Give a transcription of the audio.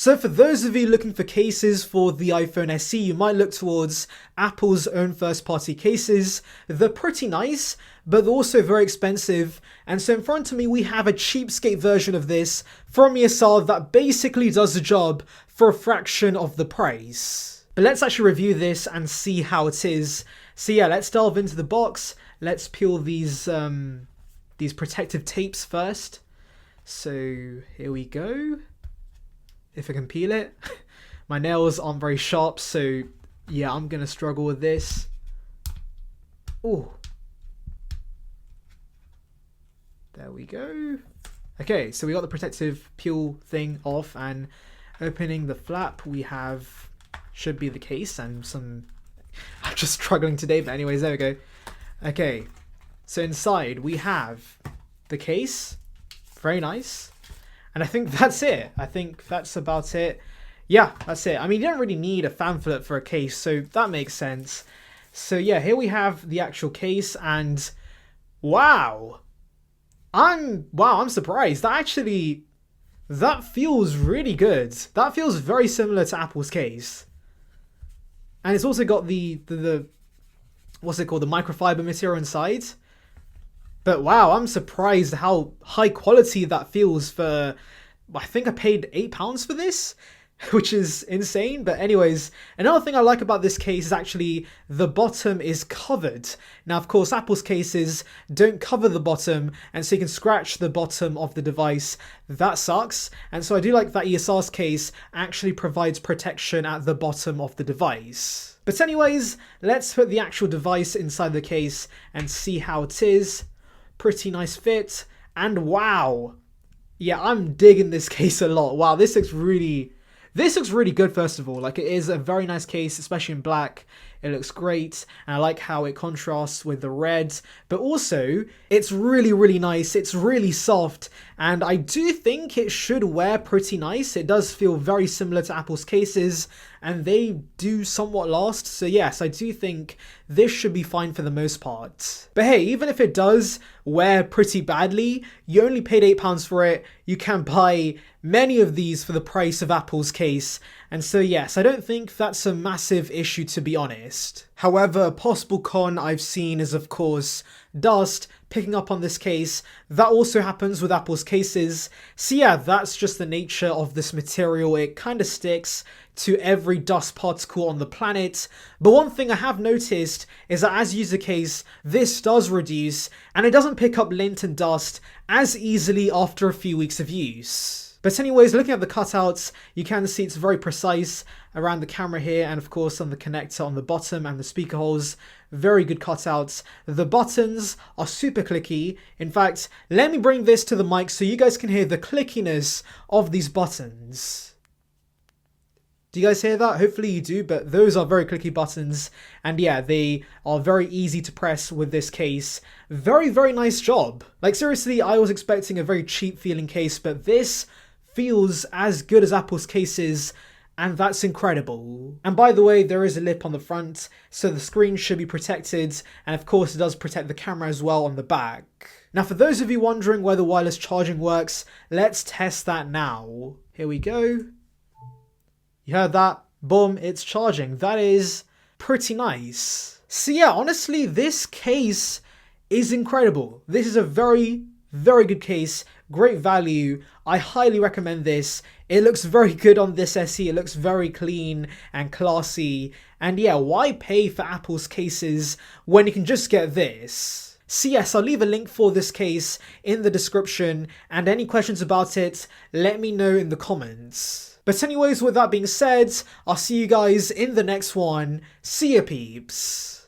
So for those of you looking for cases for the iPhone SE, you might look towards Apple's own first-party cases. They're pretty nice, but they're also very expensive. And so in front of me, we have a cheapskate version of this from ESR that basically does the job for a fraction of the price. But let's actually review this and see how it is. So yeah, let's delve into the box. Let's peel these protective tapes first. So here we go. If I can peel it. My nails aren't very sharp, so yeah, I'm gonna struggle with this. Oh, there we go. Okay, so we got the protective peel thing off, and opening the flap, we have, should be the case, and some, I'm just struggling today, but anyways, there we go. Okay, so inside we have the case, very nice. And I think that's it. I think that's about it. Yeah, that's it. I mean, you don't really need a pamphlet for a case, so that makes sense. So yeah, here we have the actual case, and wow. I'm surprised. That feels really good. That feels very similar to Apple's case. And it's also got the what's it called? The microfiber material inside. But wow, I'm surprised how high quality that feels for, I think I paid £8 for this, which is insane. But anyways, another thing I like about this case is actually the bottom is covered. Now, of course, Apple's cases don't cover the bottom, and so you can scratch the bottom of the device. That sucks. And so I do like that ESR's case actually provides protection at the bottom of the device. But anyways, let's put the actual device inside the case and see how it is. Pretty nice fit, and wow, yeah, I'm digging this case a lot. Wow, this looks really good. First of all, like, it is a very nice case, especially in black. It looks great, and I like how it contrasts with the red, but also it's really nice. It's really soft, and I do think it should wear pretty nice. It does feel very similar to Apple's cases, and they do somewhat last. So yes, I do think this should be fine for the most part. But hey, even if it does wear pretty badly, you only paid £8 for it. You can buy many of these for the price of Apple's case. And so yes, I don't think that's a massive issue, to be honest. However, a possible con I've seen is, of course, dust picking up on this case. That also happens with Apple's cases. So yeah, that's just the nature of this material. It kind of sticks to every dust particle on the planet. But one thing I have noticed is that as you use the case, this does reduce, and it doesn't pick up lint and dust as easily after a few weeks of use. But anyways, looking at the cutouts, you can see it's very precise around the camera here, and of course on the connector on the bottom and the speaker holes. Very good cutouts. The buttons are super clicky. In fact, let me bring this to the mic so you guys can hear the clickiness of these buttons. Do you guys hear that? Hopefully you do, but those are very clicky buttons. And yeah, they are very easy to press with this case. Very nice job. Like, seriously, I was expecting a very cheap feeling case, but this feels as good as Apple's cases, and that's incredible. And by the way, there is a lip on the front, so the screen should be protected, and of course it does protect the camera as well on the back. Now, for those of you wondering whether wireless charging works, let's test that now. Here we go. You heard that? Boom, it's charging. That is pretty nice. So yeah, honestly, this case is incredible. This is a very good case. Great value. I highly recommend this. It looks very good on this SE. It looks very clean and classy. And yeah, why pay for Apple's cases when you can just get this? So yes, I'll leave a link for this case in the description, and any questions about it, let me know in the comments. But anyways, with that being said, I'll see you guys in the next one. See ya, peeps.